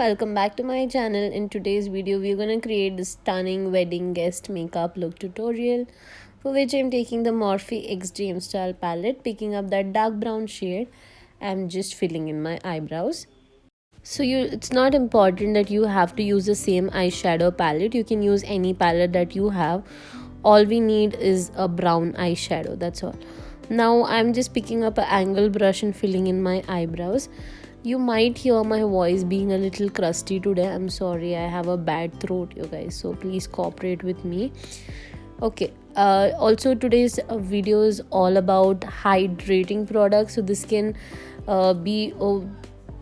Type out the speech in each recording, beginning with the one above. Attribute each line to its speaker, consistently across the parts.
Speaker 1: welcome back to my channel. In today's video we're gonna create this stunning wedding guest makeup look tutorial, for which I'm taking the Morphe X Dream Style palette, picking up that dark brown shade. I'm just filling in my eyebrows. So it's not important that you have to use the same eyeshadow palette. You can use any palette that you have. All we need is a brown eyeshadow, that's all. Now I'm just picking up an angle brush and filling in my eyebrows. You might hear my voice being a little crusty today. I'm sorry, I have a bad throat, you guys, so please cooperate with me. Okay, also today's video is all about hydrating products, so this can be a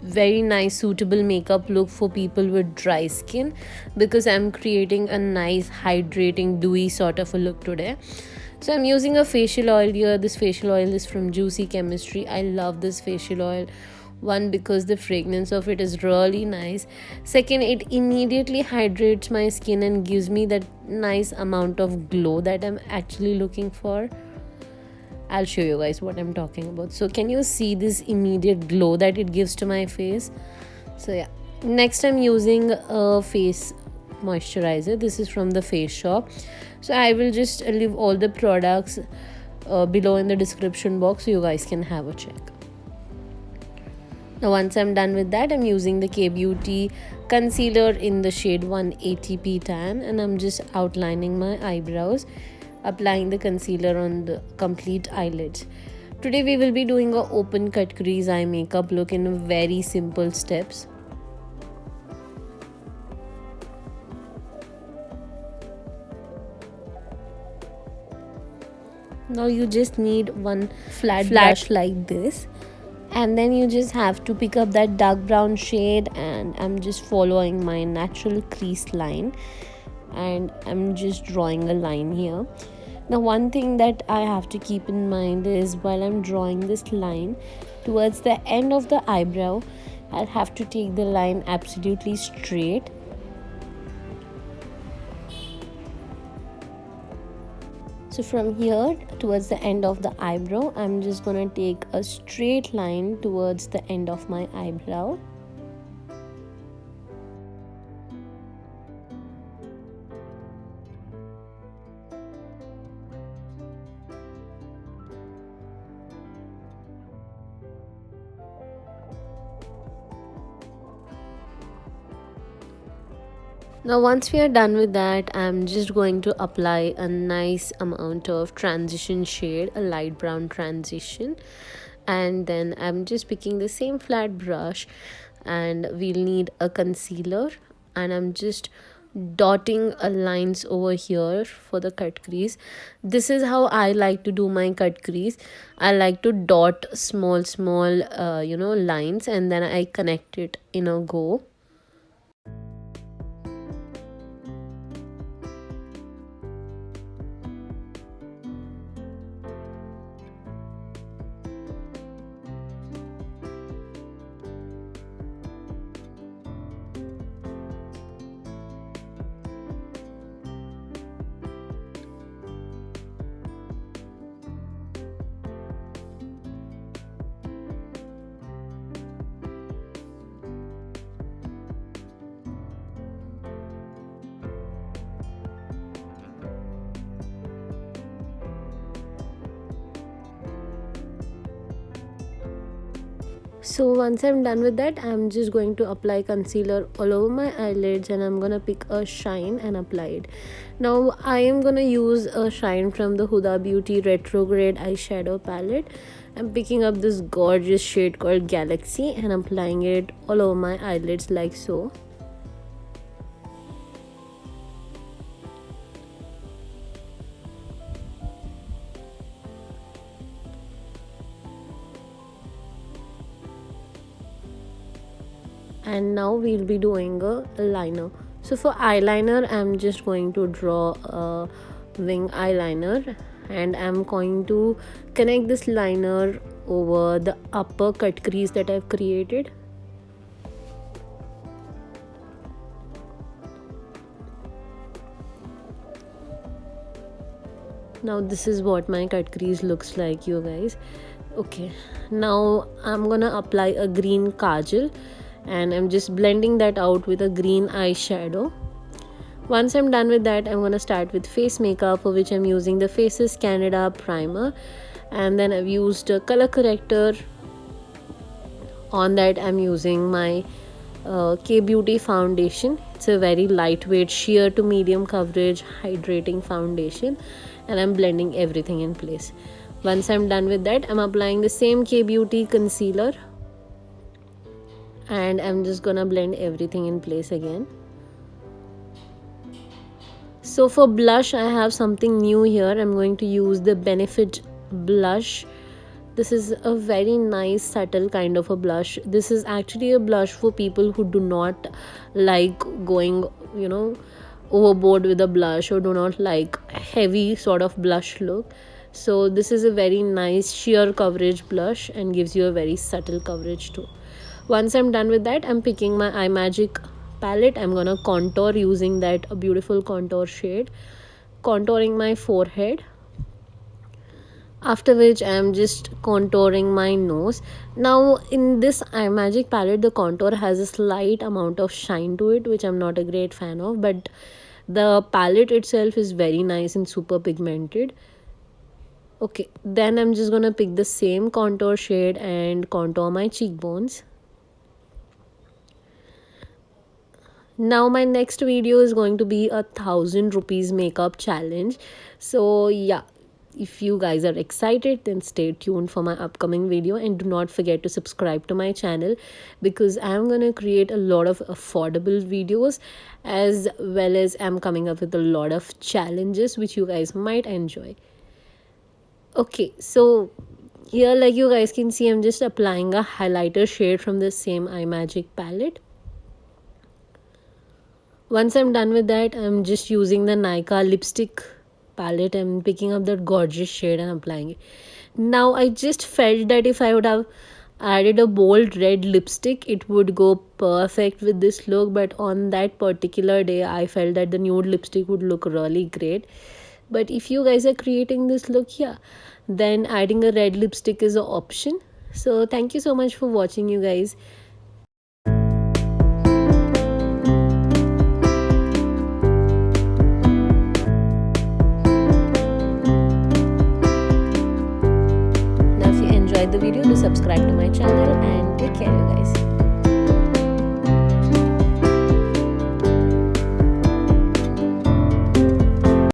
Speaker 1: very nice suitable makeup look for people with dry skin, because I'm creating a nice hydrating dewy sort of a look today. So I'm using a facial oil here. This facial oil is from Juicy Chemistry. I love this facial oil. One, because the fragrance of it is really nice. Second, it immediately hydrates my skin and gives me that nice amount of glow that I'm actually looking for. I'll show you guys what I'm talking about. So can you see this immediate glow that it gives to my face? So yeah, next I'm using a face moisturizer. This is from the Face Shop. So I will just leave all the products below in the description box so you guys can have a check. Now once I'm done with that, I'm using the K-Beauty concealer in the shade 180p tan, and I'm just outlining my eyebrows, applying the concealer on the complete eyelids. Today we will be doing a open cut crease eye makeup look in very simple steps. Now you just need one flat brush like this, and then you just have to pick up that dark brown shade, and I'm just following my natural crease line, and I'm just drawing a line here. Now one thing that I have to keep in mind is, while I'm drawing this line towards the end of the eyebrow, I'll have to take the line absolutely straight. So from here towards the end of the eyebrow, I'm just gonna take a straight line towards the end of my eyebrow. Now once we are done with that, I'm just going to apply a nice amount of transition shade, a light brown transition, and then I'm just picking the same flat brush, and we'll need a concealer, and I'm just dotting lines over here for the cut crease. This is how I like to do my cut crease. I like to dot small lines, and then I connect it in a go. So once I'm done with that, I'm just going to apply concealer all over my eyelids, and I'm gonna pick a shine and apply it. Now I am gonna use a shine from the Huda Beauty Retrograde eyeshadow palette. I'm picking up this gorgeous shade called Galaxy, and applying it all over my eyelids like so. And now we'll be doing a liner. So for eyeliner, I'm just going to draw a wing eyeliner, and I'm going to connect this liner over the upper cut crease that I've created. Now this is what my cut crease looks like, you guys. Okay, now I'm gonna apply a green kajal, and I'm just blending that out with a green eyeshadow. Once I'm done with that, I'm gonna start with face makeup, for which I'm using the Faces Canada primer, and then I've used a color corrector. On that, I'm using my K Beauty foundation. It's a very lightweight, sheer to medium coverage hydrating foundation, and I'm blending everything in place. Once I'm done with that, I'm applying the same K Beauty concealer, and I'm just gonna blend everything in place again. So for blush, I have something new here. I'm going to use the Benefit blush. This is a very nice subtle kind of a blush. This is actually a blush for people who do not like going, overboard with a blush, or do not like heavy sort of blush look. So this is a very nice sheer coverage blush and gives you a very subtle coverage too. Once I'm done with that, I'm picking my iMagic palette. I'm gonna contour using that beautiful contour shade, contouring my forehead, after which I am just contouring my nose. Now in this iMagic palette, the contour has a slight amount of shine to it, which I'm not a great fan of, but the palette itself is very nice and super pigmented. Okay, then I'm just gonna pick the same contour shade and contour my cheekbones. Now my next video is going to be 1,000 rupees makeup challenge. So yeah, if you guys are excited, then stay tuned for my upcoming video, and do not forget to subscribe to my channel, because I'm gonna create a lot of affordable videos, as well as I'm coming up with a lot of challenges which you guys might enjoy. Okay, so here, like you guys can see, I'm just applying a highlighter shade from the same iMagic palette. Once I'm done with that, I'm just using the Nykaa lipstick palette. I'm picking up that gorgeous shade and applying it. Now I just felt that if I would have added a bold red lipstick, it would go perfect with this look, but on that particular day I felt that the nude lipstick would look really great. But if you guys are creating this look, yeah, then adding a red lipstick is an option. So thank you so much for watching, you guys. Now if you enjoyed the video, do subscribe to my channel and take care, you guys.